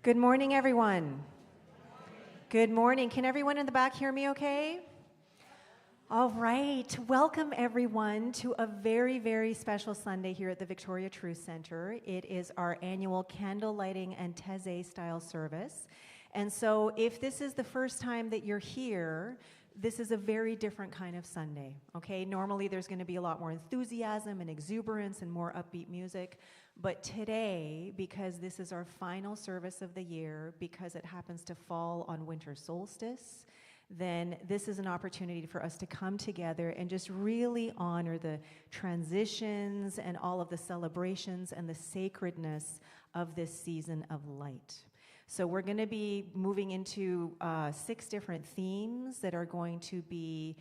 Good morning, everyone. Good morning. Can everyone in the back hear me okay? All right. Welcome, everyone, to a very, very special Sunday here at the Victoria Truth Center. It is our annual candle lighting and Taizé style service. And so if this is the first time that you're here, this is a very different kind of Sunday, okay? Normally there's going to be a lot more enthusiasm and exuberance and more upbeat music. But today, because this is our final service of the year, because it happens to fall on winter solstice, then this is an opportunity for us to come together and just really honor the transitions and all of the celebrations and the sacredness of this season of light. So we're going to be moving into 6 different themes that are going to be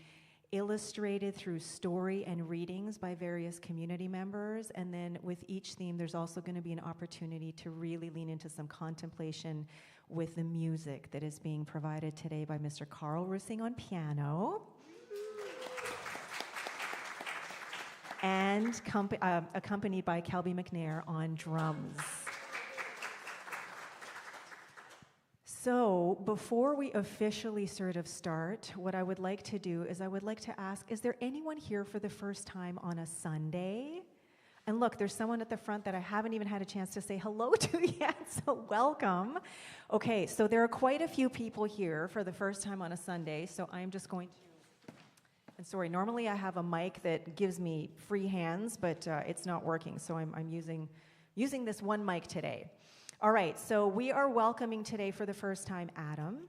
illustrated through story and readings by various community members. And then with each theme, there's also going to be an opportunity to really lean into some contemplation with the music that is being provided today by Mr. Carrelyn on piano. And accompanied by Kelby McNair on drums. So before we officially sort of start, what I would like to do is I would like to ask, is there anyone here for the first time on a Sunday? And look, there's someone at the front that I haven't even had a chance to say hello to yet, so welcome. Okay, so there are quite a few people here for the first time on a Sunday, so I'm just going to, and sorry, normally I have a mic that gives me free hands, but it's not working, so I'm using this one mic today. All right, so we are welcoming today for the first time Adam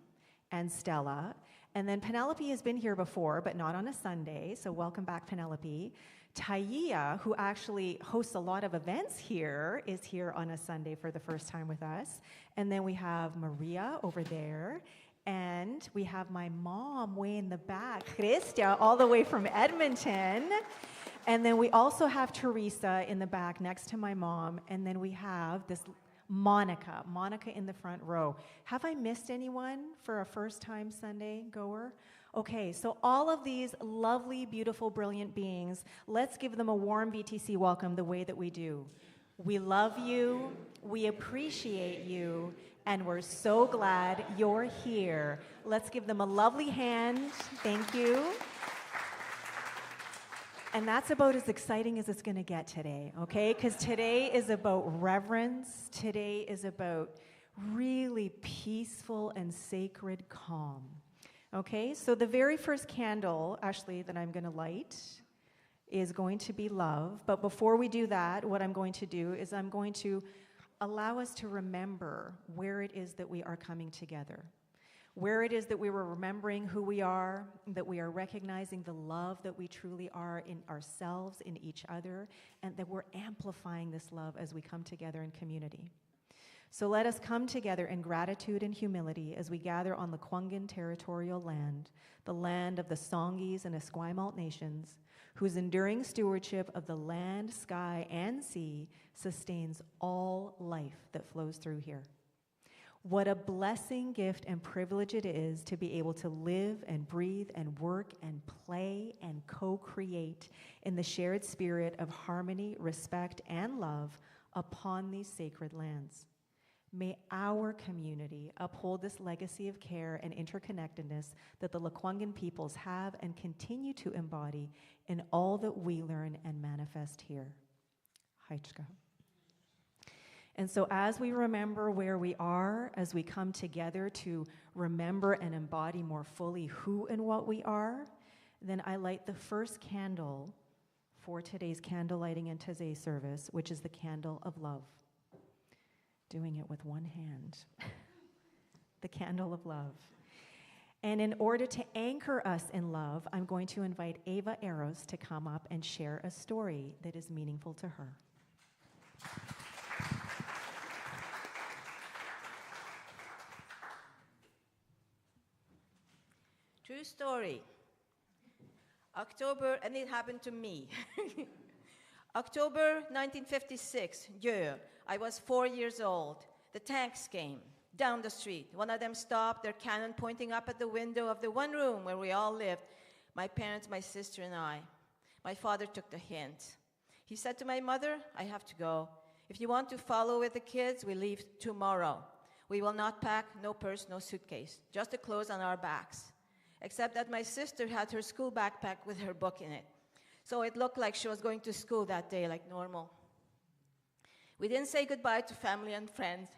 and Stella, and then Penelope has been here before, but not on a Sunday, so welcome back, Penelope. Taizé, who actually hosts a lot of events here, is here on a Sunday for the first time with us. And then we have Maria over there, and we have my mom way in the back, Christia, all the way from Edmonton. And then we also have Teresa in the back next to my mom, and then we have this Monica in the front row. Have I missed anyone for a first-time Sunday goer? Okay, so all of these lovely, beautiful, brilliant beings, let's give them a warm VTC welcome the way that we do. We love you, we appreciate you, and we're so glad you're here. Let's give them a lovely hand. Thank you. And that's about as exciting as it's going to get today, okay? Because today is about reverence. Today is about really peaceful and sacred calm, okay? So the very first candle, actually, that I'm going to light is going to be love. But before we do that, what I'm going to do is I'm going to allow us to remember where it is that we are coming together. Where it is that we were remembering who we are, that we are recognizing the love that we truly are in ourselves, in each other, and that we're amplifying this love as we come together in community. So let us come together in gratitude and humility as we gather on the Kwangin territorial land, the land of the Songhees and Esquimalt nations, whose enduring stewardship of the land, sky, and sea sustains all life that flows through here. What a blessing, gift, and privilege it is to be able to live and breathe and work and play and co-create in the shared spirit of harmony, respect, and love upon these sacred lands. May our community uphold this legacy of care and interconnectedness that the Lekwungen peoples have and continue to embody in all that we learn and manifest here. Haichka. And so as we remember where we are, as we come together to remember and embody more fully who and what we are, then I light the first candle for today's candle lighting and Taizé service, which is the candle of love. Doing it with one hand. The candle of love. And in order to anchor us in love, I'm going to invite Eva Arros to come up and share a story that is meaningful to her. True story. October, and it happened to me. October 1956, year. I was 4 years old. The tanks came down the street. One of them stopped, their cannon pointing up at the window of the one room where we all lived. My parents, my sister, and I. My father took the hint. He said to my mother, I have to go. If you want to follow with the kids, we leave tomorrow. We will not pack, no purse, no suitcase, just the clothes on our backs. Except that my sister had her school backpack with her book in it. So it looked like she was going to school that day like normal. We didn't say goodbye to family and friends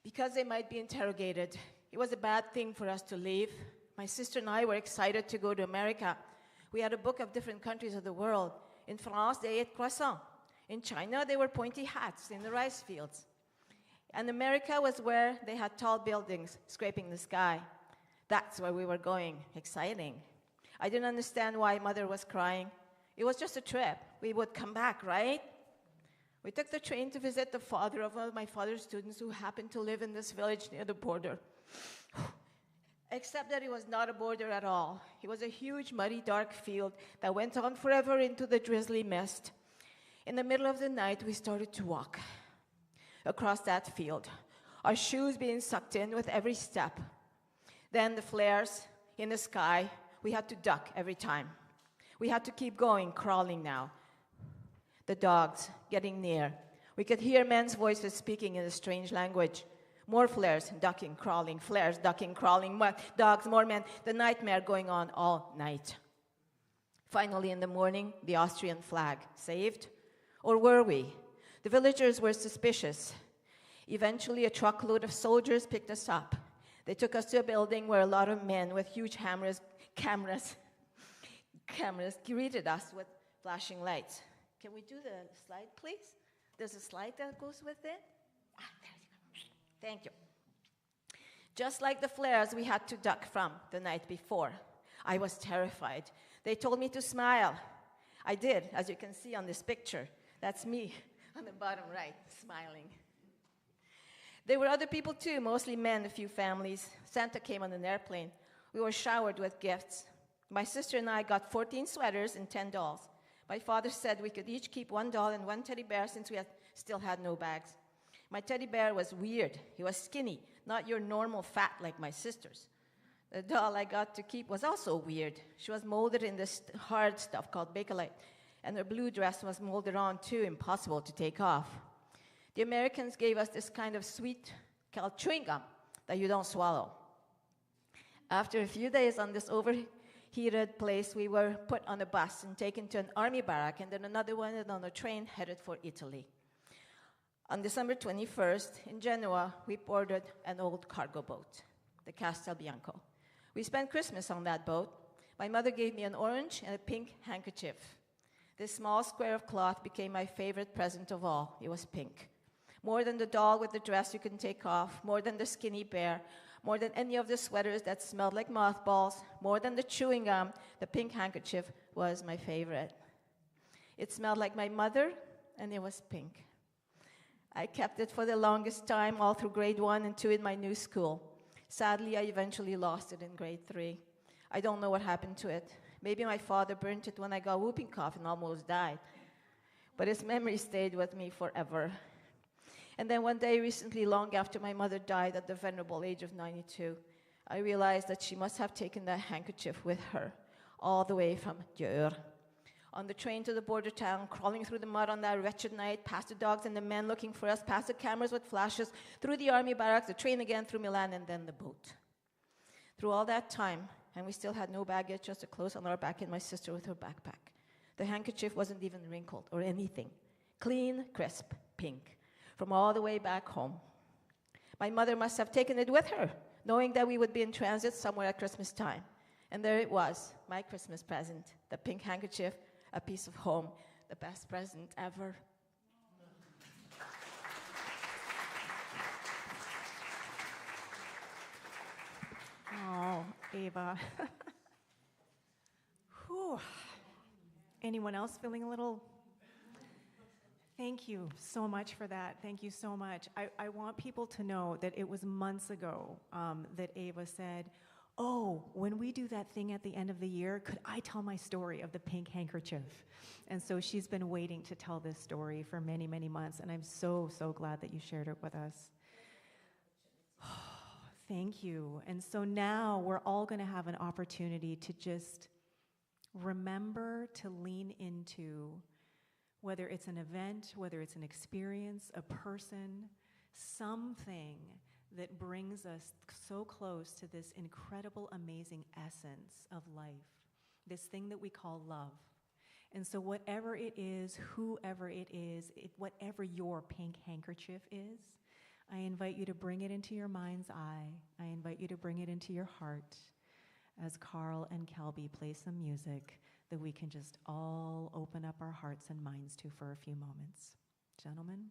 because they might be interrogated. It was a bad thing for us to leave. My sister and I were excited to go to America. We had a book of different countries of the world. In France, they ate croissants. In China, they were pointy hats in the rice fields. And America was where they had tall buildings scraping the sky. That's where we were going. Exciting. I didn't understand why Mother was crying. It was just a trip. We would come back, right? We took the train to visit the father of one of my father's students who happened to live in this village near the border. Except that it was not a border at all. It was a huge, muddy, dark field that went on forever into the drizzly mist. In the middle of the night, we started to walk across that field, our shoes being sucked in with every step. Then the flares in the sky, we had to duck every time. We had to keep going, crawling now. The dogs getting near. We could hear men's voices speaking in a strange language. More flares, ducking, crawling, flares, ducking, crawling, more dogs, more men. The nightmare going on all night. Finally, in the morning, the Austrian flag. Saved? Or were we? The villagers were suspicious. Eventually, a truckload of soldiers picked us up. They took us to a building where a lot of men with huge cameras greeted us with flashing lights. Can we do the slide, please? There's a slide that goes with it. There you go. Thank you. Just like the flares we had to duck from the night before. I was terrified. They told me to smile. I did, as you can see on this picture. That's me on the bottom right, smiling. There were other people too, mostly men, a few families. Santa came on an airplane. We were showered with gifts. My sister and I got 14 sweaters and 10 dolls. My father said we could each keep one doll and one teddy bear since we still had no bags. My teddy bear was weird. He was skinny, not your normal fat like my sister's. The doll I got to keep was also weird. She was molded in this hard stuff called Bakelite, and her blue dress was molded on too, impossible to take off. The Americans gave us this kind of sweet called chewing gum that you don't swallow. After a few days on this overheated place, we were put on a bus and taken to an army barrack, and then another one and on a train headed for Italy. On December 21st, in Genoa, we boarded an old cargo boat, the Castelbianco. We spent Christmas on that boat. My mother gave me an orange and a pink handkerchief. This small square of cloth became my favorite present of all. It was pink. More than the doll with the dress you can take off, more than the skinny bear, more than any of the sweaters that smelled like mothballs, more than the chewing gum, the pink handkerchief was my favorite. It smelled like my mother, and it was pink. I kept it for the longest time, all through grade 1 and 2 in my new school. Sadly, I eventually lost it in grade 3. I don't know what happened to it. Maybe my father burnt it when I got whooping cough and almost died. But its memory stayed with me forever. And then one day recently, long after my mother died at the venerable age of 92, I realized that she must have taken that handkerchief with her all the way from Drewery. On the train to the border town, crawling through the mud on that wretched night, past the dogs and the men looking for us, past the cameras with flashes, through the army barracks, the train again, through Milan, and then the boat. Through all that time, and we still had no baggage, just the clothes on our back and my sister with her backpack. The handkerchief wasn't even wrinkled or anything. Clean, crisp, pink, from all the way back home. My mother must have taken it with her, knowing that we would be in transit somewhere at Christmas time. And there it was, my Christmas present, the pink handkerchief, a piece of home, the best present ever. Oh, Eva. Whew. Anyone else feeling a little? Thank you so much for that. Thank you so much. I want people to know that it was months ago that Eva said, oh, when we do that thing at the end of the year, could I tell my story of the pink handkerchief? And so she's been waiting to tell this story for many, many months, and I'm so, so glad that you shared it with us. Thank you. And so now we're all going to have an opportunity to just remember to lean into, whether it's an event, whether it's an experience, a person, something that brings us so close to this incredible, amazing essence of life, this thing that we call love. And so whatever it is, whoever it is, whatever your pink handkerchief is, I invite you to bring it into your mind's eye. I invite you to bring it into your heart as Carl and Kelby play some music that we can just all open up our hearts and minds to for a few moments. Gentlemen?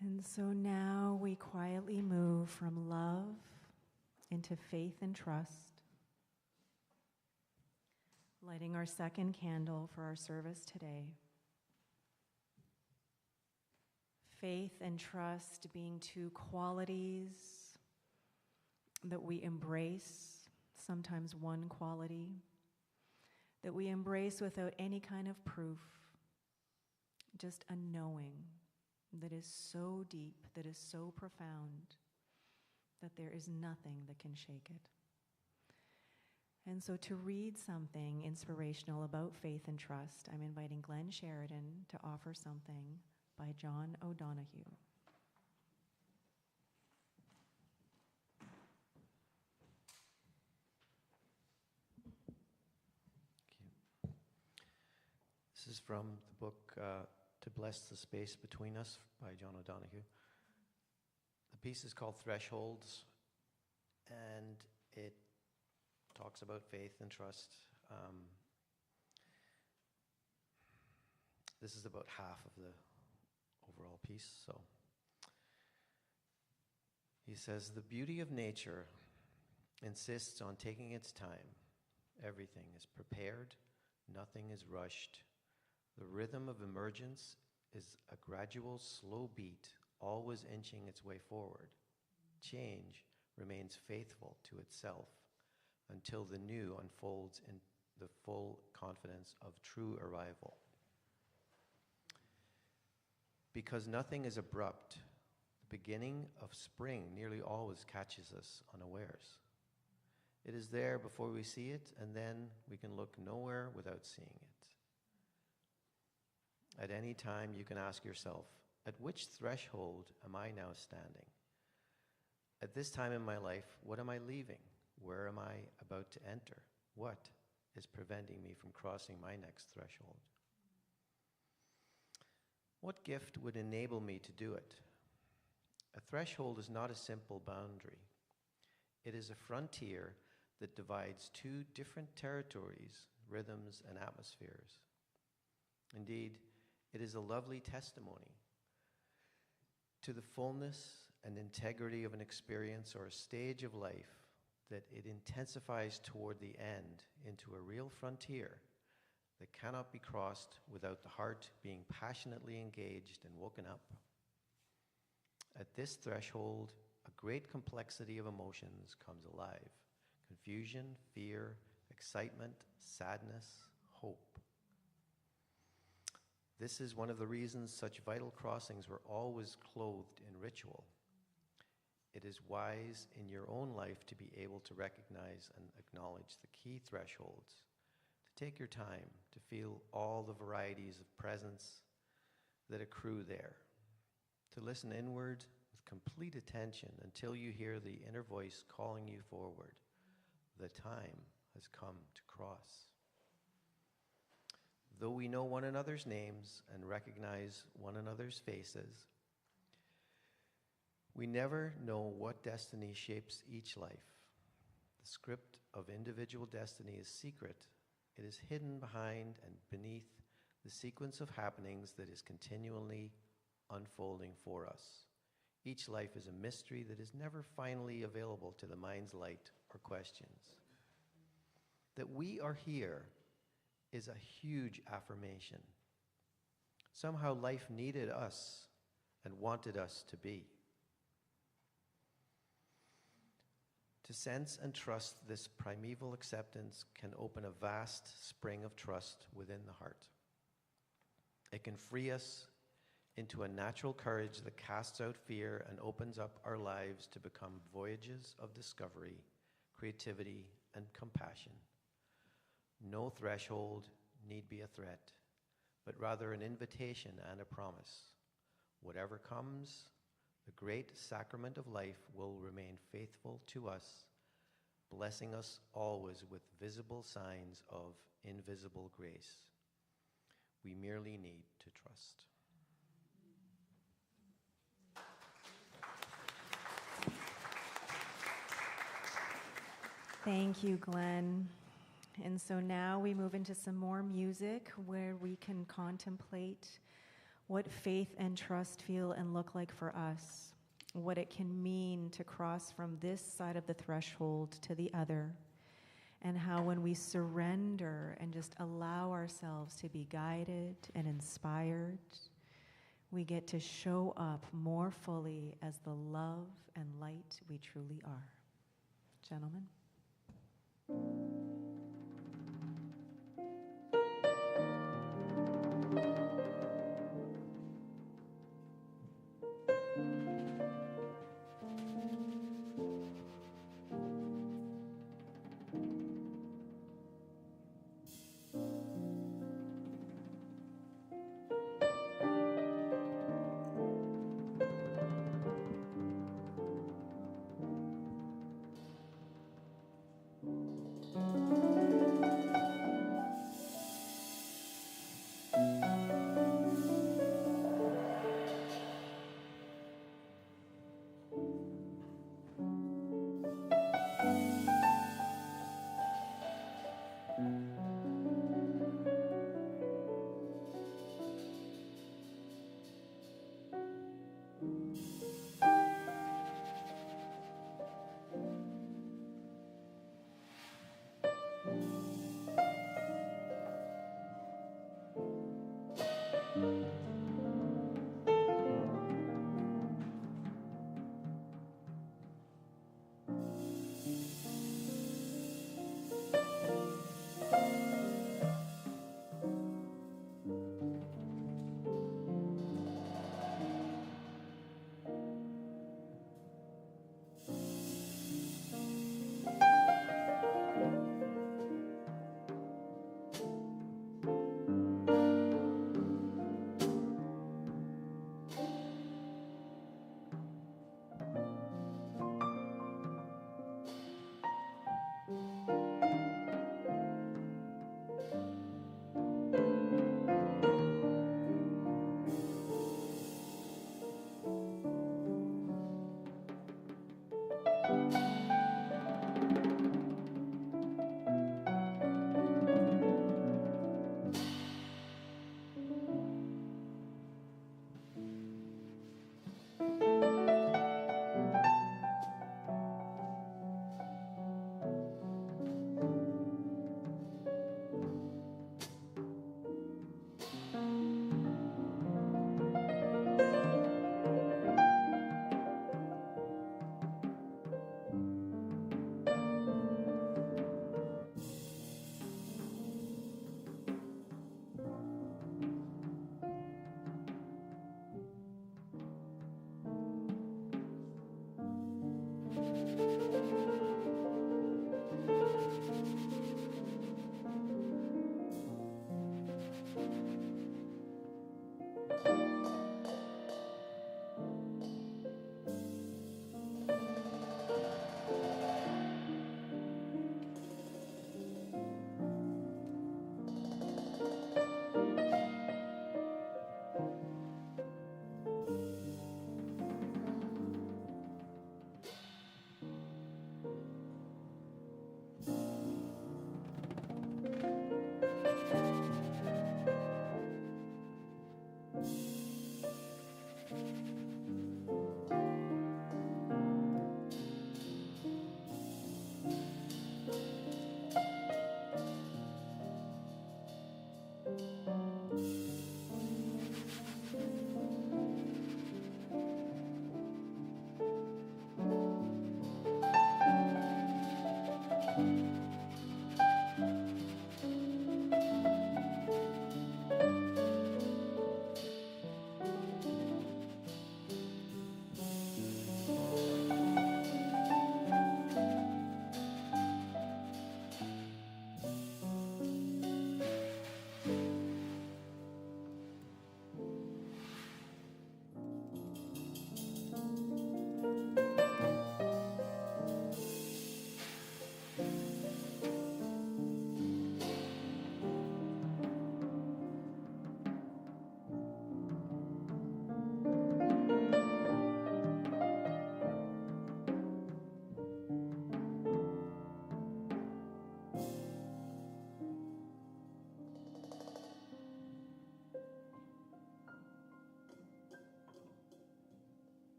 And so now we quietly move from love into faith and trust, lighting our second candle for our service today. Faith and trust being two qualities that we embrace, sometimes one quality, that we embrace without any kind of proof, just a knowing that is so deep, that is so profound, that there is nothing that can shake it. And so to read something inspirational about faith and trust, I'm inviting Glenn Sheridan to offer something by John O'Donohue. This is from the book To Bless the Space Between Us by John O'Donohue. The piece is called Thresholds, and it talks about faith and trust. This is about half of the overall piece. So he says, the beauty of nature insists on taking its time. Everything is prepared, nothing is rushed. The rhythm of emergence is a gradual, slow beat, always inching its way forward. Change remains faithful to itself until the new unfolds in the full confidence of true arrival. Because nothing is abrupt, the beginning of spring nearly always catches us unawares. It is there before we see it, and then we can look nowhere without seeing it. At any time, you can ask yourself, at which threshold am I now standing? At this time in my life, what am I leaving? Where am I about to enter? What is preventing me from crossing my next threshold? What gift would enable me to do it? A threshold is not a simple boundary. It is a frontier that divides two different territories, rhythms, and atmospheres. Indeed, it is a lovely testimony to the fullness and integrity of an experience or a stage of life that it intensifies toward the end into a real frontier that cannot be crossed without the heart being passionately engaged and woken up. At this threshold, a great complexity of emotions comes alive. Confusion, fear, excitement, sadness, hope. This is one of the reasons such vital crossings were always clothed in ritual. It is wise in your own life to be able to recognize and acknowledge the key thresholds, to take your time to feel all the varieties of presence that accrue there, to listen inward with complete attention until you hear the inner voice calling you forward. The time has come to cross. Though we know one another's names and recognize one another's faces, we never know what destiny shapes each life. The script of individual destiny is secret. It is hidden behind and beneath the sequence of happenings that is continually unfolding for us. Each life is a mystery that is never finally available to the mind's light or questions. That we are here is a huge affirmation. Somehow life needed us and wanted us to be. To sense and trust this primeval acceptance can open a vast spring of trust within the heart. It can free us into a natural courage that casts out fear and opens up our lives to become voyages of discovery, creativity, and compassion. No threshold need be a threat, but rather an invitation and a promise. Whatever comes, the great sacrament of life will remain faithful to us, blessing us always with visible signs of invisible grace. We merely need to trust. Thank you, Glenn. And so now we move into some more music where we can contemplate what faith and trust feel and look like for us, what it can mean to cross from this side of the threshold to the other, and how when we surrender and just allow ourselves to be guided and inspired, we get to show up more fully as the love and light we truly are. Gentlemen.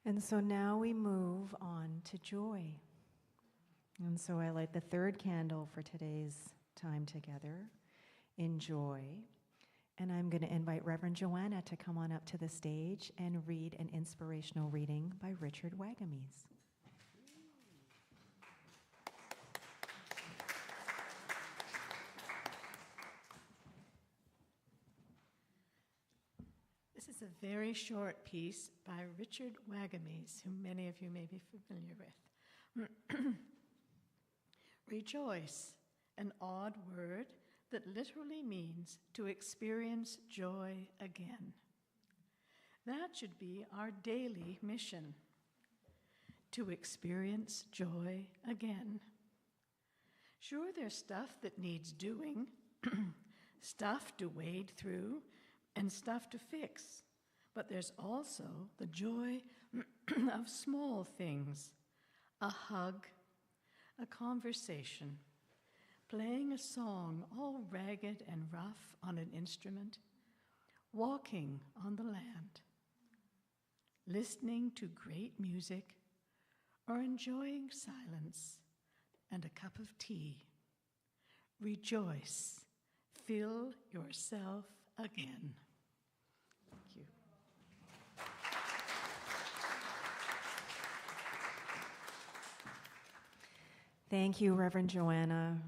And so now we move on to joy. And so I light the third candle for today's time together in joy. And I'm going to invite Reverend Joanna to come on up to the stage and read an inspirational reading by Richard Wagamese. This is a very short piece by Richard Wagamese, whom many of you may be familiar with. Rejoice, an odd word that literally means to experience joy again. That should be our daily mission, to experience joy again. Sure, there's stuff that needs doing, stuff to wade through, and stuff to fix. But there's also the joy of small things, a hug, a conversation, playing a song all ragged and rough on an instrument, walking on the land, listening to great music, or enjoying silence and a cup of tea. Rejoice, fill yourself again. Thank you. Thank you, Reverend Joanna.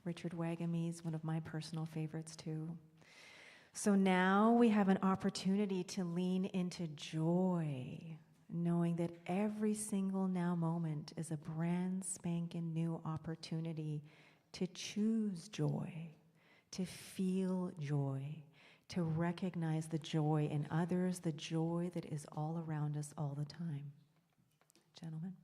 Richard Wagamese, one of my personal favorites too. So now we have an opportunity to lean into joy, knowing that every single now moment is a brand spanking new opportunity to choose joy, to feel joy, to recognize the joy in others, the joy that is all around us all the time. Gentlemen.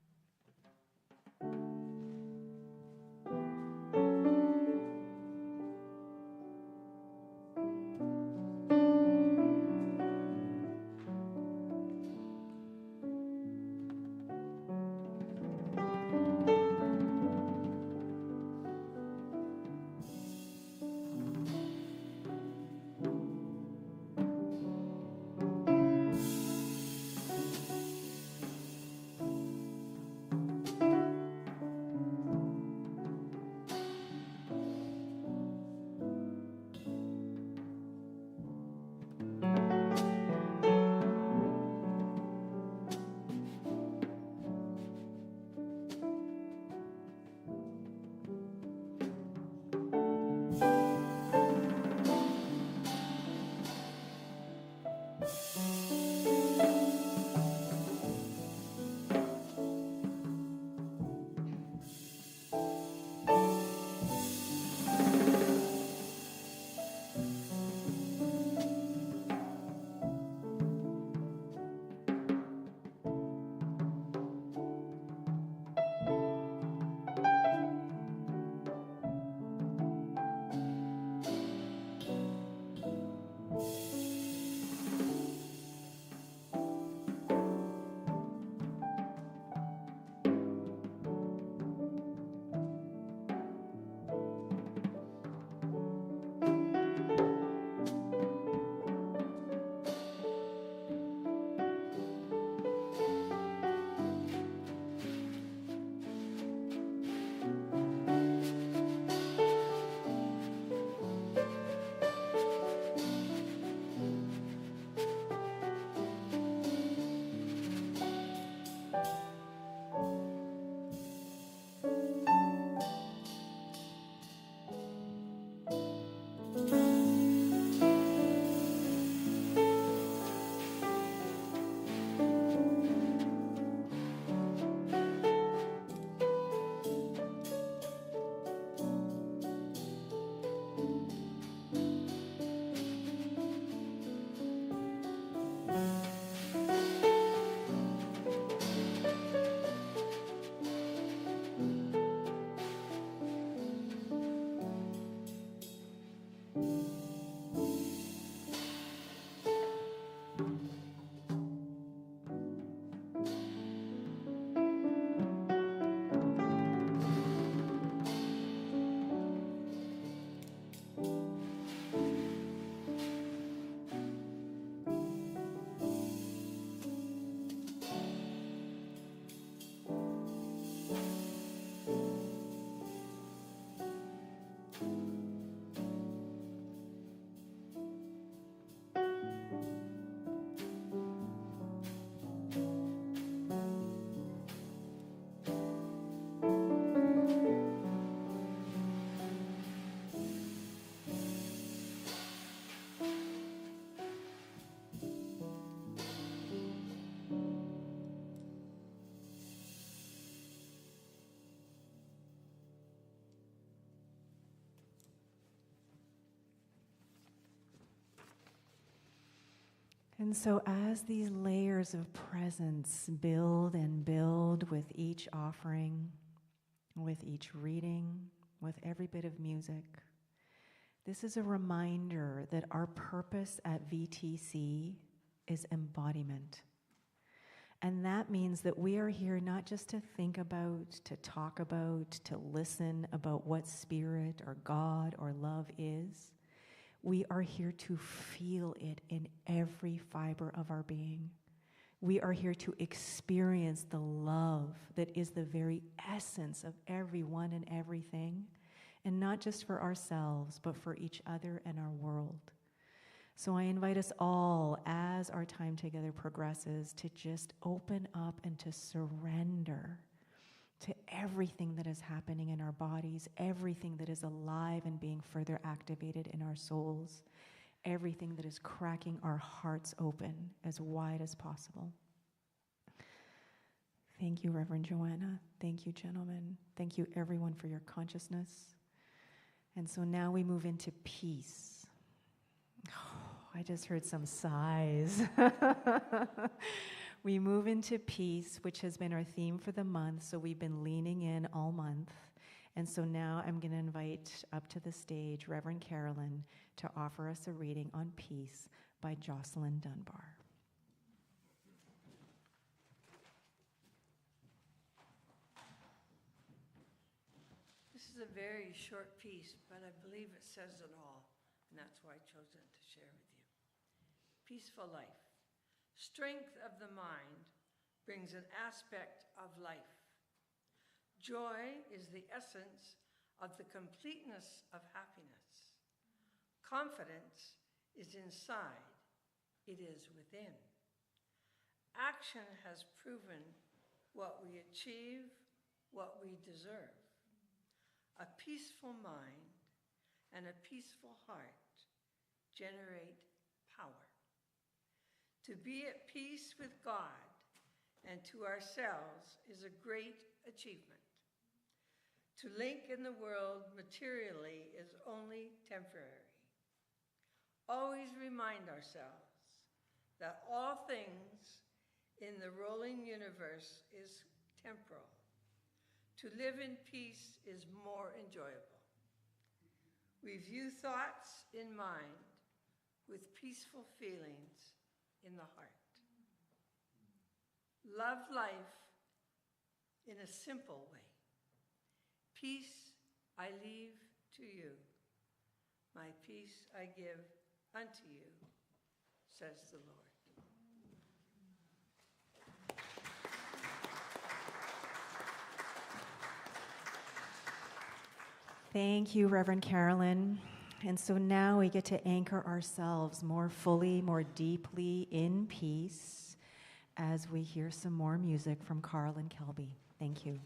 And so as these layers of presence build and build with each offering, with each reading, with every bit of music, this is a reminder that our purpose at VTC is embodiment. And that means that we are here not just to think about, to talk about, to listen about what spirit or God or love is. We are here to feel it in every fiber of our being. We are here to experience the love that is the very essence of everyone and everything, and not just for ourselves, but for each other and our world. So I invite us all, as our time together progresses, to just open up and to surrender to everything that is happening in our bodies, everything that is alive and being further activated in our souls, everything that is cracking our hearts open as wide as possible. Thank you, Reverend Joanna. Thank you, gentlemen. Thank you, everyone, for your consciousness. And so now we move into peace. Oh, I just heard some sighs. We move into peace, which has been our theme for the month, so we've been leaning in all month. And so now I'm going to invite up to the stage Reverend Carrelyn to offer us a reading on peace by Jocelyn Dunbar. This is a very short piece, but I believe it says it all, and that's why I chose it to share with you. Peaceful life. Strength of the mind brings an aspect of life. Joy is the essence of the completeness of happiness. Confidence is inside, it is within. Action has proven what we achieve, what we deserve. A peaceful mind and a peaceful heart generate power. To be at peace with God and to ourselves is a great achievement. To link in the world materially is only temporary. Always remind ourselves that all things in the rolling universe is temporal. To live in peace is more enjoyable. We view thoughts in mind with peaceful feelings in the heart. Love life in a simple way. Peace I leave to you. My peace I give unto you, says the Lord. Thank you, Reverend Carrelyn. And so now we get to anchor ourselves more fully, more deeply in peace as we hear some more music from Carrelyn Kelby. Thank you.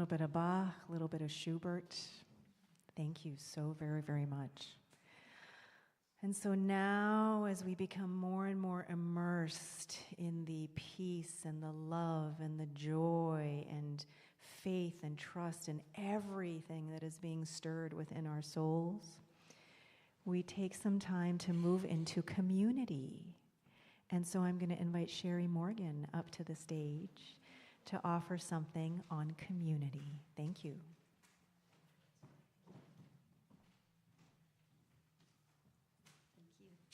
little bit of Bach, a little bit of Schubert. Thank you so very, very much. And so now, as we become more and more immersed in the peace and the love and the joy and faith and trust and everything that is being stirred within our souls, we take some time to move into community. And so I'm going to invite Sherry Morgan up to the stage to offer something on community. Thank you.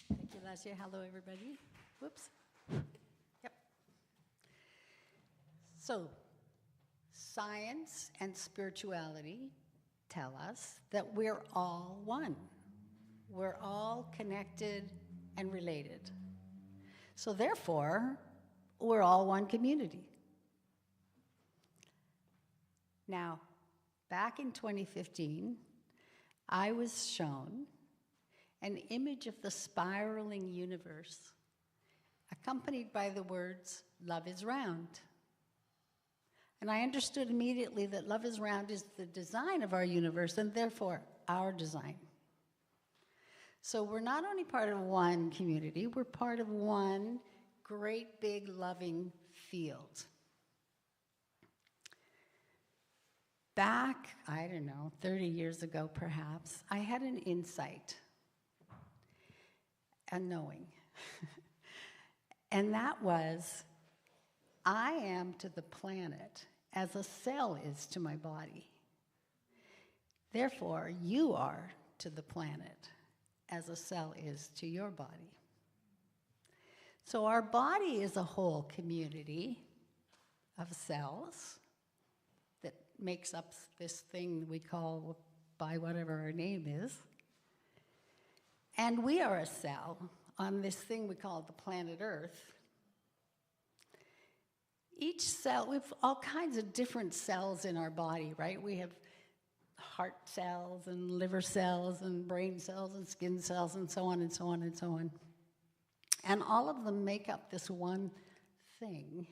Thank you, Lesia. Hello, everybody. Whoops. Yep. So, science and spirituality tell us that we're all one. We're all connected and related. So therefore, we're all one community. Now, back in 2015, I was shown an image of the spiraling universe, accompanied by the words, "Love is round." And I understood immediately that love is round is the design of our universe, and therefore our design. So we're not only part of one community, we're part of one great big loving field. Back, I don't know, 30 years ago perhaps, I had an insight, a knowing. And that was, I am to the planet as a cell is to my body. Therefore, you are to the planet as a cell is to your body. So our body is a whole community of cells that makes up this thing we call by whatever our name is. And we are a cell on this thing we call the planet Earth. Each cell, we have all kinds of different cells in our body, right? We have heart cells and liver cells and brain cells and skin cells and so on and so on and so on. And all of them make up this one thing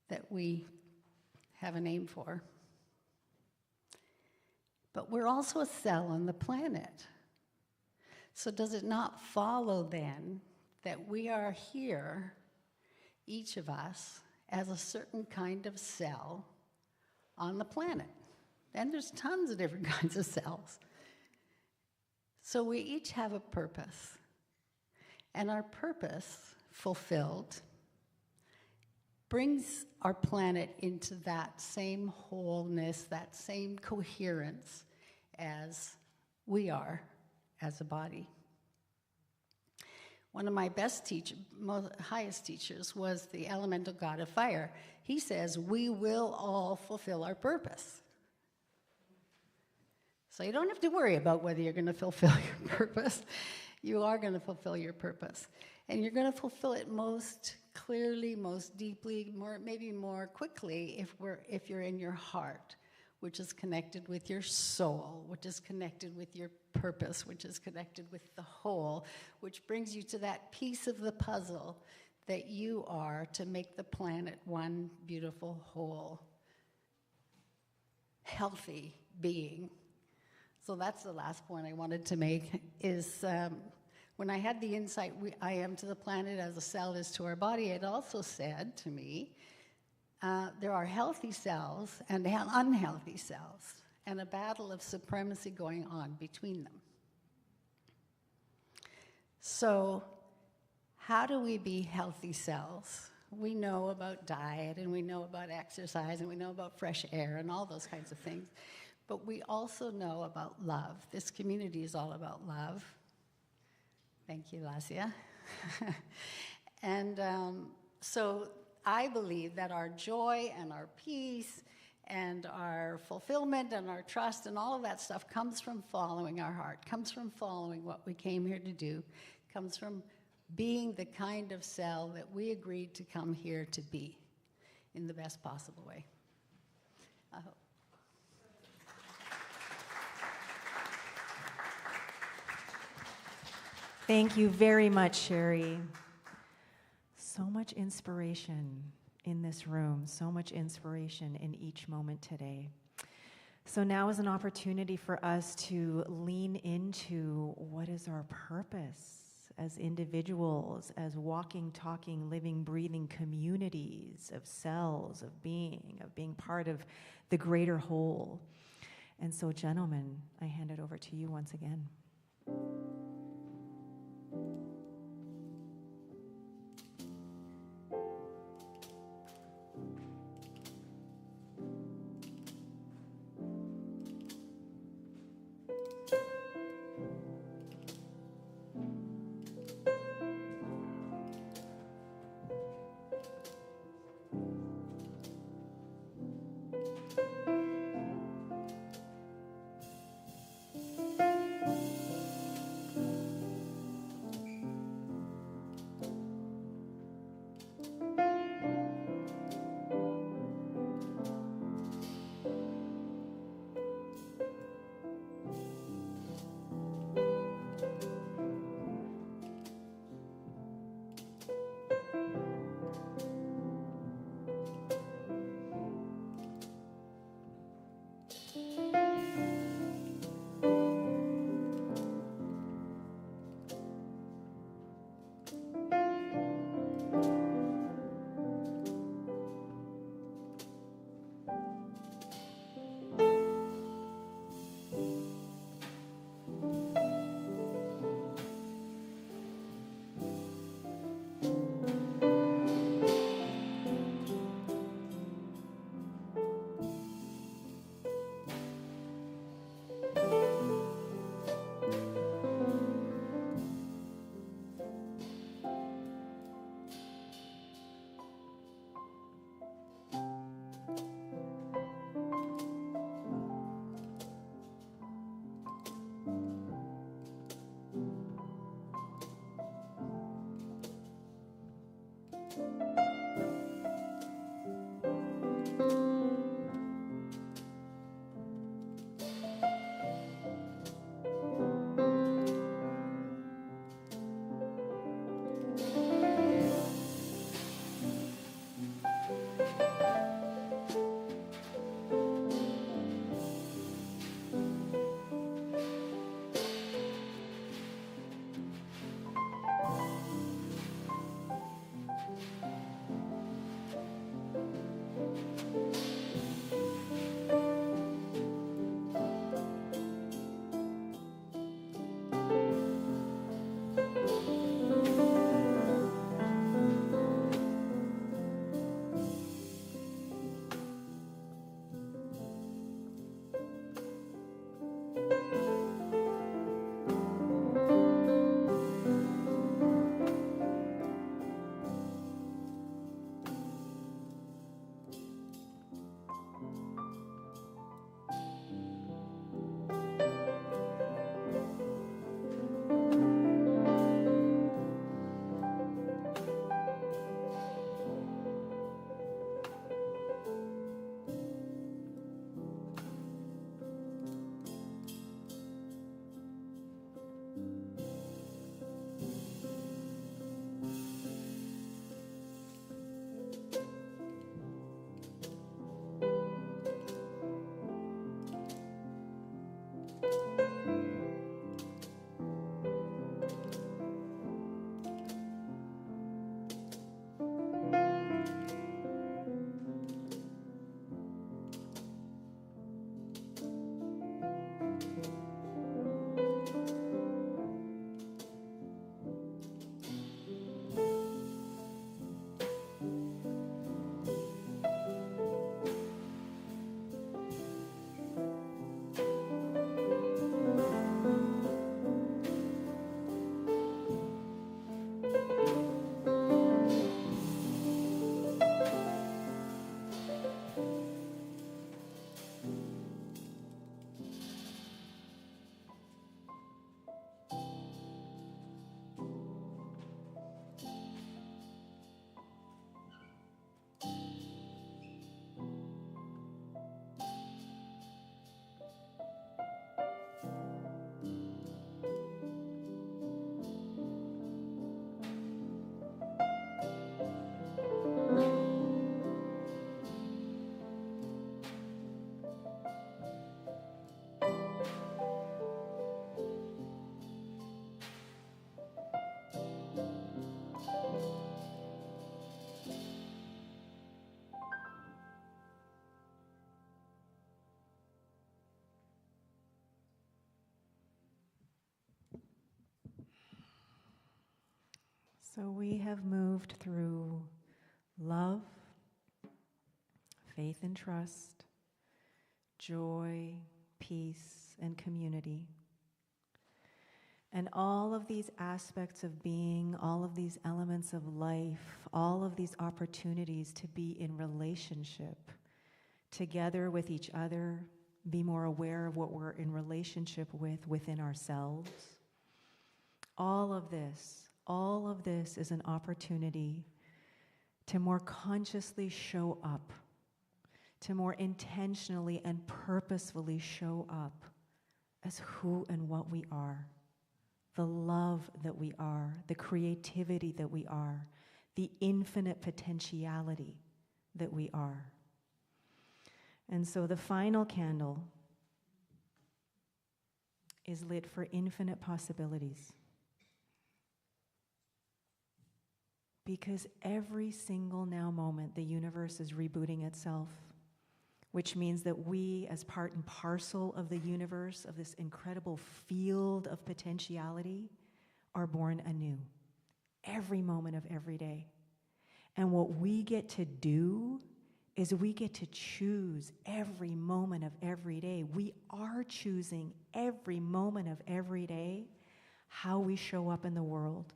that we have a name for. But we're also a cell on the planet. So does it not follow then that we are here, each of us, as a certain kind of cell on the planet? And there's tons of different kinds of cells. So we each have a purpose. And our purpose, fulfilled, brings our planet into that same wholeness, that same coherence as we are as a body. One of my best highest teachers was the elemental god of fire. He says, we will all fulfill our purpose. So you don't have to worry about whether you're going to fulfill your purpose. You are going to fulfill your purpose. And you're going to fulfill it most clearly, most deeply, maybe more quickly if you're in your heart, which is connected with your soul, which is connected with your purpose, which is connected with the whole, which brings you to that piece of the puzzle that you are to make the planet one beautiful, whole, healthy being. So that's the last point I wanted to make, is when I had the insight, I am to the planet as a cell is to our body, it also said to me, there are healthy cells and unhealthy cells, and a battle of supremacy going on between them. So how do we be healthy cells? We know about diet, and we know about exercise, and we know about fresh air, and all those kinds of things. But we also know about love. This community is all about love. Thank you, Lesia. And so I believe that our joy and our peace and our fulfillment and our trust and all of that stuff comes from following our heart, comes from following what we came here to do, comes from being the kind of cell that we agreed to come here to be in the best possible way. I hope. Thank you very much, Sherry. So much inspiration in this room, so much inspiration in each moment today. So now is an opportunity for us to lean into what is our purpose as individuals, as walking, talking, living, breathing communities of cells, of being part of the greater whole. And so, gentlemen, I hand it over to you once again. So we have moved through love, faith and trust, joy, peace, and community. And all of these aspects of being, all of these elements of life, all of these opportunities to be in relationship together with each other, be more aware of what we're in relationship with within ourselves. All of this is an opportunity to more consciously show up, to more intentionally and purposefully show up as who and what we are, the love that we are, the creativity that we are, the infinite potentiality that we are. And so the final candle is lit for infinite possibilities. Because every single now moment, the universe is rebooting itself, which means that we, as part and parcel of the universe, of this incredible field of potentiality, are born anew. Every moment of every day. And what we get to do is we get to choose every moment of every day. We are choosing every moment of every day how we show up in the world,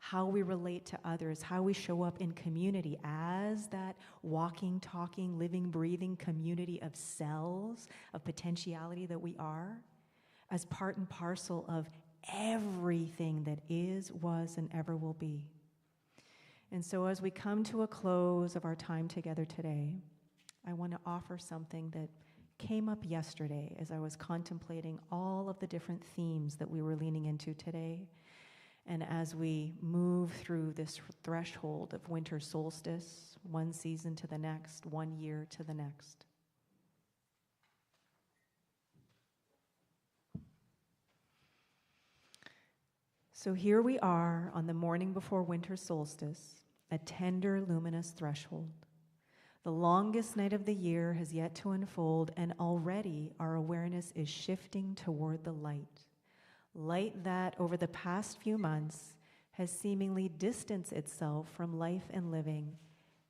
how we relate to others, how we show up in community as that walking, talking, living, breathing community of cells, of potentiality that we are, as part and parcel of everything that is, was, and ever will be. And so as we come to a close of our time together today, I want to offer something that came up yesterday as I was contemplating all of the different themes that we were leaning into today. And as we move through this threshold of winter solstice, one season to the next, 1 year to the next. So here we are on the morning before winter solstice, a tender, luminous threshold. The longest night of the year has yet to unfold, and already our awareness is shifting toward the light. Light that, over the past few months, has seemingly distanced itself from life and living,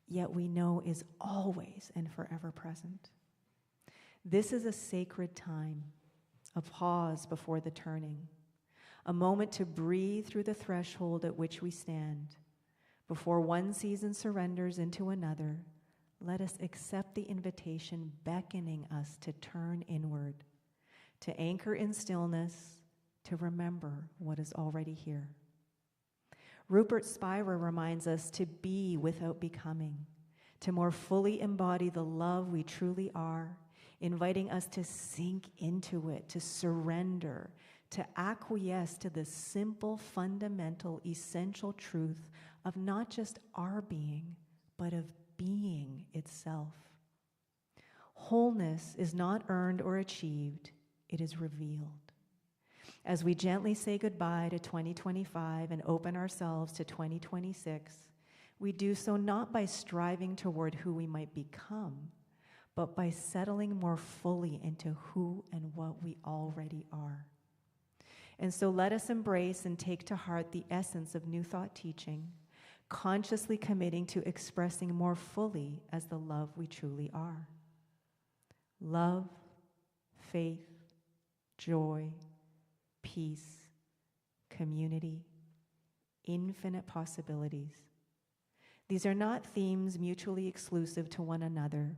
yet we know is always and forever present. This is a sacred time, a pause before the turning, a moment to breathe through the threshold at which we stand. Before one season surrenders into another, let us accept the invitation beckoning us to turn inward, to anchor in stillness, to remember what is already here. Rupert Spira reminds us to be without becoming, to more fully embody the love we truly are, inviting us to sink into it, to surrender, to acquiesce to the simple, fundamental, essential truth of not just our being, but of being itself. Wholeness is not earned or achieved, it is revealed. As we gently say goodbye to 2025 and open ourselves to 2026, we do so not by striving toward who we might become, but by settling more fully into who and what we already are. And so let us embrace and take to heart the essence of New Thought teaching, consciously committing to expressing more fully as the love we truly are. Love, faith, joy, peace, community, infinite possibilities. These are not themes mutually exclusive to one another.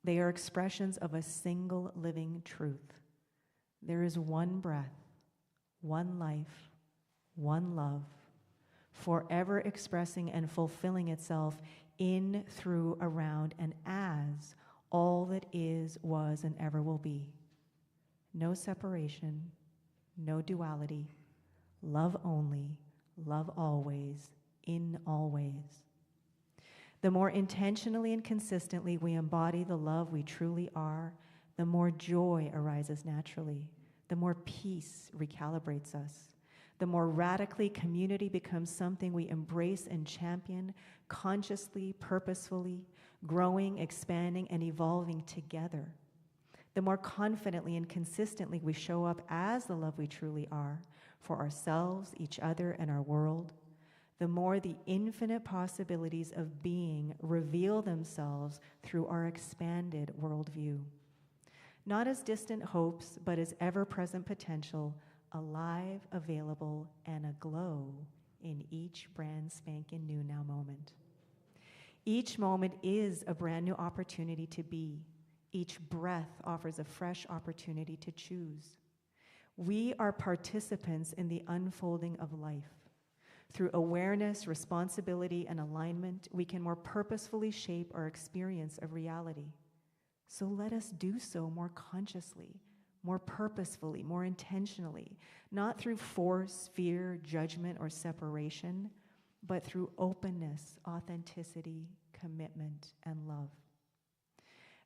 They are expressions of a single living truth. There is one breath, one life, one love, forever expressing and fulfilling itself in, through, around, and as all that is, was, and ever will be. No separation, no duality, love only, love always, in all ways. The more intentionally and consistently we embody the love we truly are, the more joy arises naturally, the more peace recalibrates us, the more radically community becomes something we embrace and champion consciously, purposefully, growing, expanding, and evolving together. The more confidently and consistently we show up as the love we truly are for ourselves, each other, and our world, the more the infinite possibilities of being reveal themselves through our expanded worldview. Not as distant hopes, but as ever-present potential, alive, available, and aglow in each brand spanking new now moment. Each moment is a brand new opportunity to be. Each breath offers a fresh opportunity to choose. We are participants in the unfolding of life. Through awareness, responsibility, and alignment, we can more purposefully shape our experience of reality. So let us do so more consciously, more purposefully, more intentionally, not through force, fear, judgment, or separation, but through openness, authenticity, commitment, and love.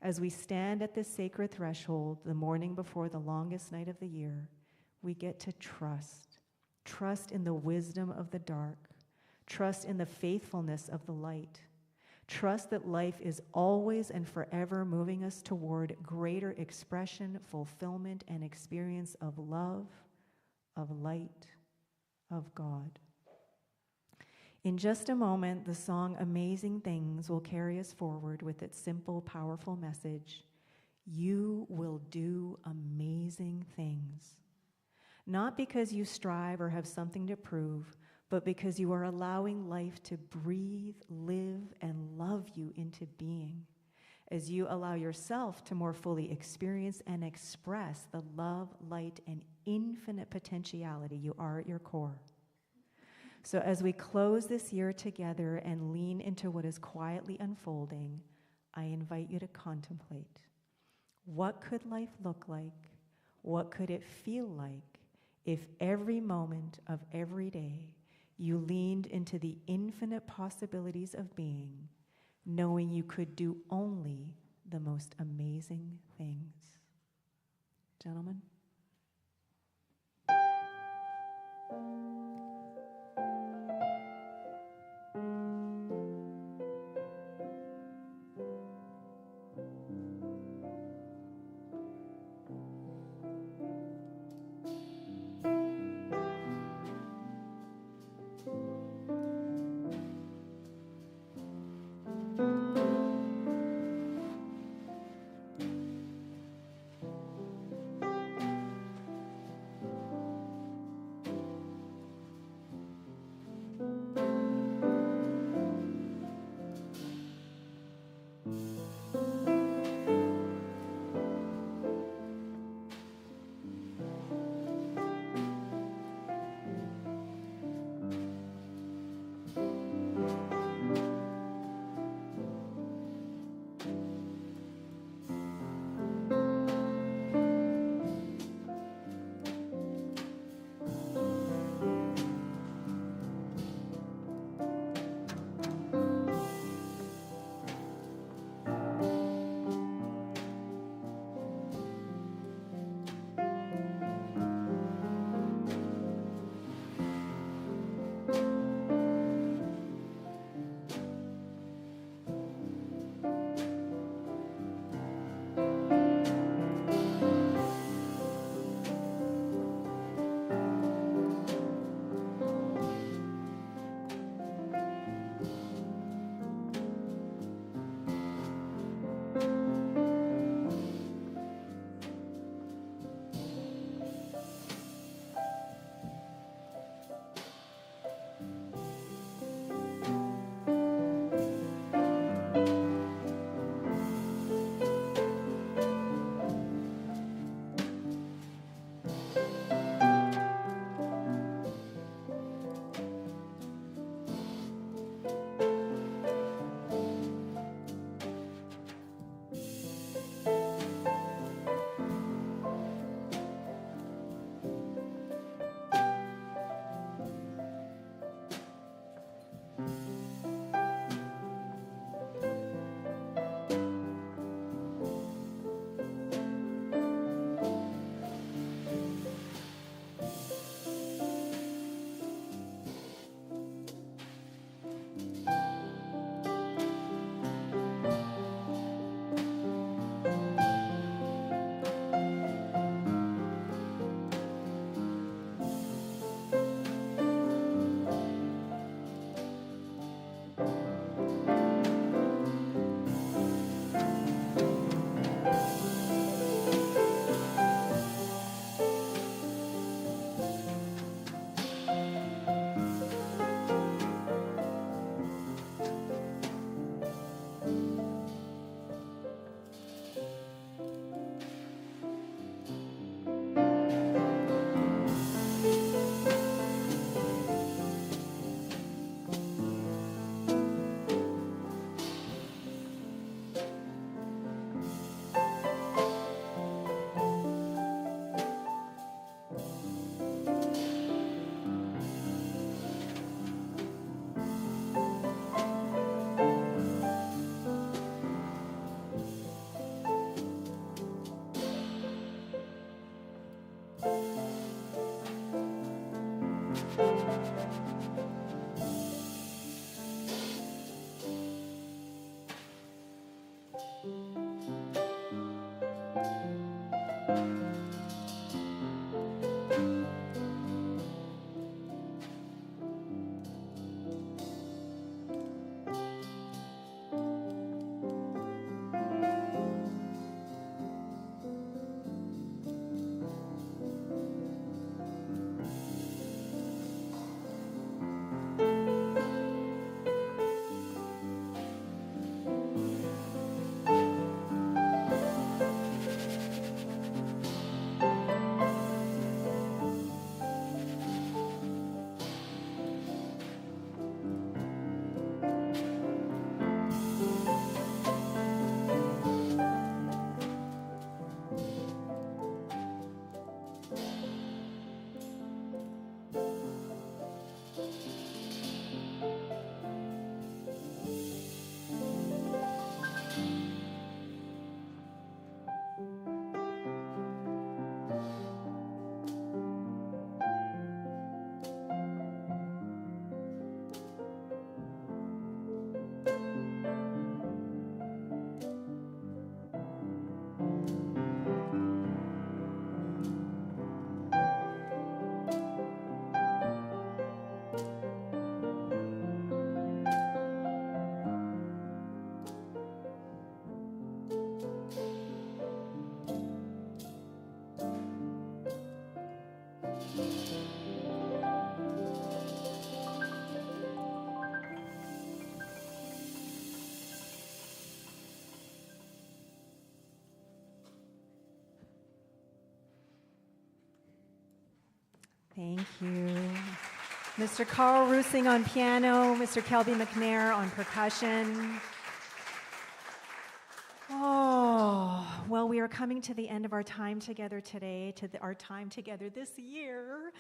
As we stand at this sacred threshold the morning before the longest night of the year, we get to trust in the wisdom of the dark, trust in the faithfulness of the light, trust that life is always and forever moving us toward greater expression, fulfillment, and experience of love, of light, of God. In just a moment, the song Amazing Things will carry us forward with its simple, powerful message: you will do amazing things. Not because you strive or have something to prove, but because you are allowing life to breathe, live, and love you into being, as you allow yourself to more fully experience and express the love, light, and infinite potentiality you are at your core. So as we close this year together and lean into what is quietly unfolding, I invite you to contemplate. What could life look like? What could it feel like if every moment of every day you leaned into the infinite possibilities of being, knowing you could do only the most amazing things? Gentlemen? Thank you. Mr. Carl Rusing on piano, Mr. Kelby McNair on percussion. Oh, well, we are coming to the end of our time together today, our time together this year.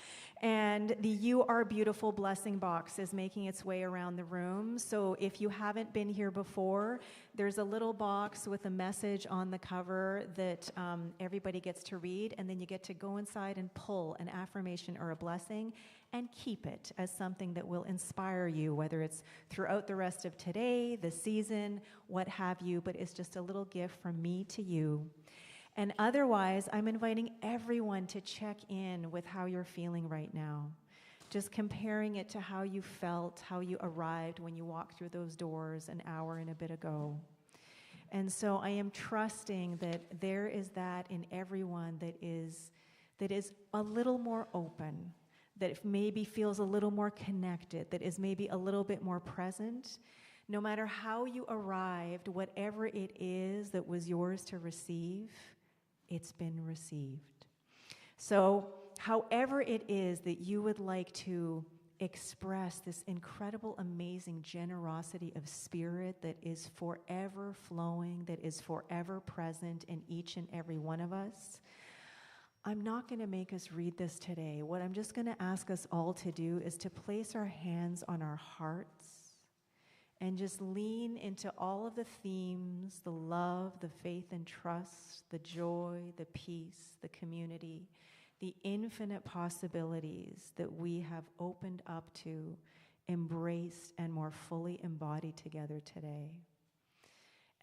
And the You Are Beautiful blessing box is making its way around the room. So if you haven't been here before, there's a little box with a message on the cover that everybody gets to read. And then you get to go inside and pull an affirmation or a blessing and keep it as something that will inspire you, whether it's throughout the rest of today, the season, what have you, but it's just a little gift from me to you. And otherwise, I'm inviting everyone to check in with how you're feeling right now. Just comparing it to how you felt, how you arrived when you walked through those doors an hour and a bit ago. And so I am trusting that there is that in everyone that is a little more open, that maybe feels a little more connected, that is maybe a little bit more present. No matter how you arrived, whatever it is that was yours to receive, it's been received. So however it is that you would like to express this incredible, amazing generosity of spirit that is forever flowing, that is forever present in each and every one of us, I'm not going to make us read this today. What I'm just going to ask us all to do is to place our hands on our hearts and just lean into all of the themes, the love, the faith and trust, the joy, the peace, the community, the infinite possibilities that we have opened up to, embraced, and more fully embodied together today.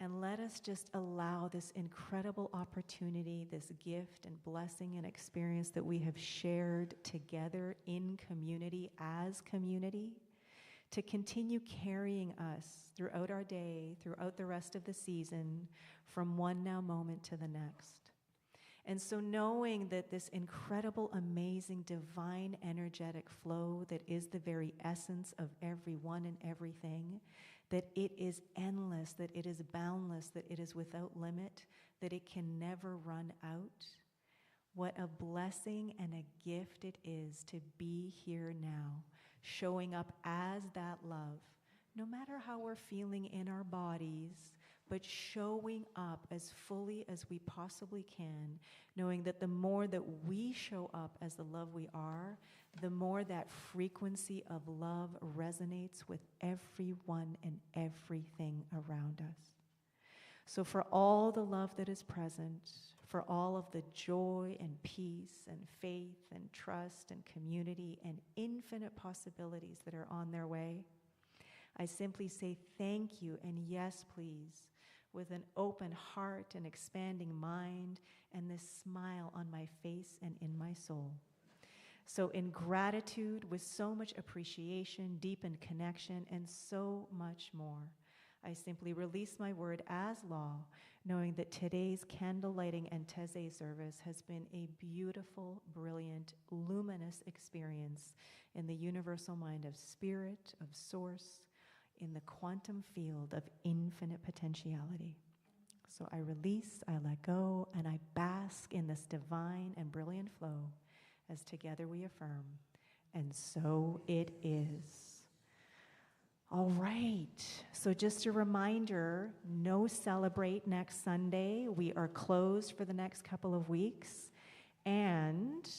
And let us just allow this incredible opportunity, this gift and blessing and experience that we have shared together in community as community to continue carrying us throughout our day, throughout the rest of the season, from one now moment to the next. And so knowing that this incredible, amazing, divine, energetic flow that is the very essence of everyone and everything, that it is endless, that it is boundless, that it is without limit, that it can never run out. What a blessing and a gift it is to be here now, showing up as that love, no matter how we're feeling in our bodies, but showing up as fully as we possibly can, knowing that the more that we show up as the love we are, the more that frequency of love resonates with everyone and everything around us. So for all the love that is present, for all of the joy and peace and faith and trust and community and infinite possibilities that are on their way, I simply say thank you and yes, please. with an open heart and expanding mind and this smile on my face and in my soul. So in gratitude, with so much appreciation, deepened connection, and so much more, I simply release my word as law, knowing that today's candle lighting and Taizé service has been a beautiful, brilliant, luminous experience in the universal mind of spirit, of source, in the quantum field of infinite potentiality. So I release, I let go, and I bask in this divine and brilliant flow as together we affirm, and so it is. All right, so just a reminder, no Celebrate next Sunday. We are closed for the next couple of weeks, and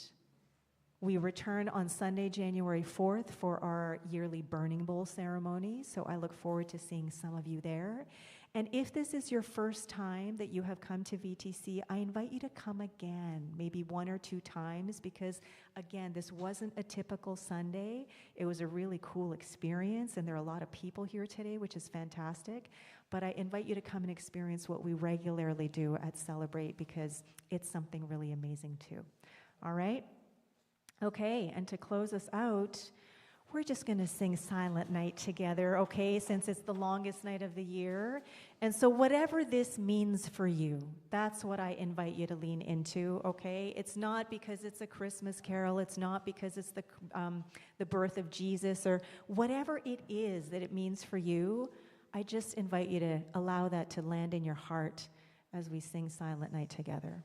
we return on Sunday, January 4th for our yearly Burning Bowl ceremony, so I look forward to seeing some of you there. And if this is your first time that you have come to VTC, I invite you to come again, maybe 1 or 2 times, because again, this wasn't a typical Sunday. It was a really cool experience, and there are a lot of people here today, which is fantastic. But I invite you to come and experience what we regularly do at Celebrate, because it's something really amazing too. All right? Okay, and to close us out, we're just going to sing Silent Night together, okay, since it's the longest night of the year. And so whatever this means for you, that's what I invite you to lean into, okay? It's not because it's a Christmas carol. It's not because it's the birth of Jesus, or whatever it is that it means for you. I just invite you to allow that to land in your heart as we sing Silent Night together.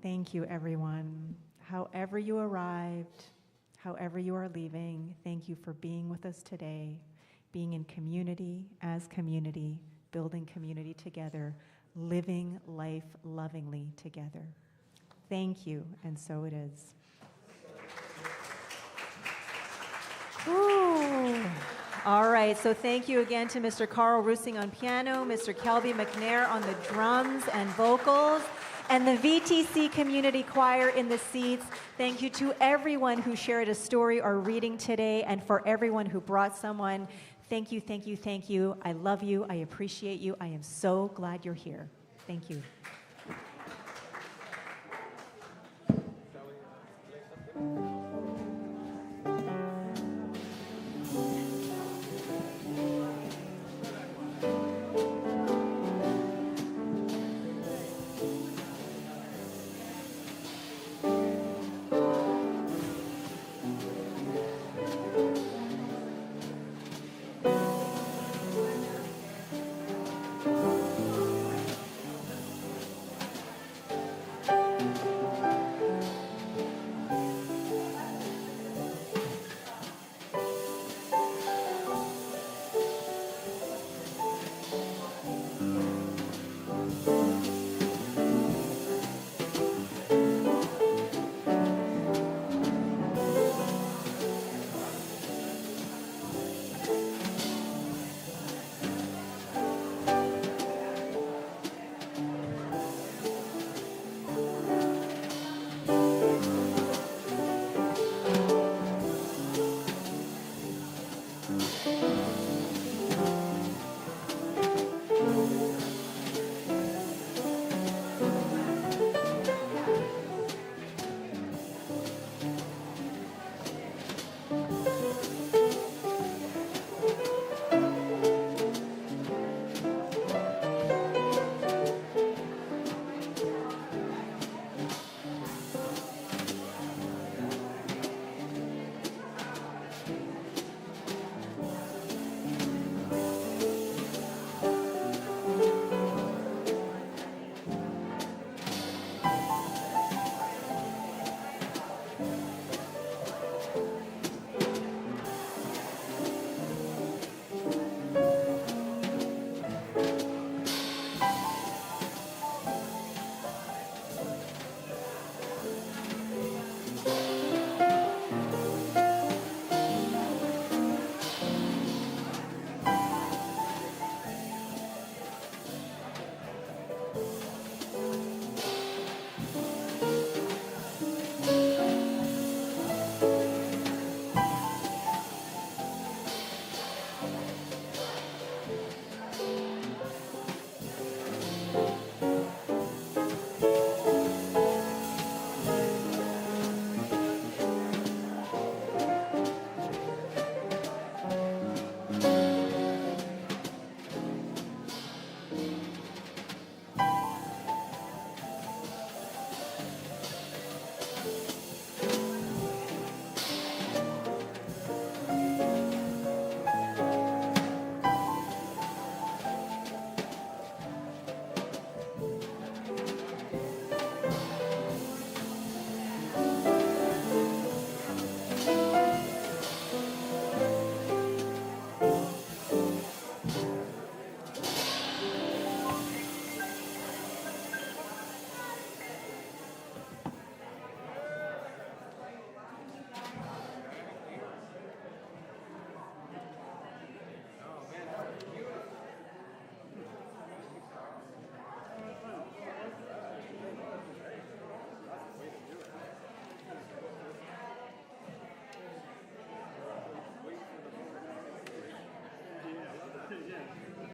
Thank you, everyone. However you arrived, however you are leaving, thank you for being with us today, being in community, as community, building community together, living life lovingly together. Thank you, and so it is. Ooh. All right, so thank you again to Mr. Carl Rusing on piano, Mr. Kelby McNair on the drums and vocals, and the VTC Community Choir in the seats. Thank you to everyone who shared a story or reading today, and for everyone who brought someone. Thank you, thank you, thank you. I love you. I appreciate you. I am so glad you're here. Thank you.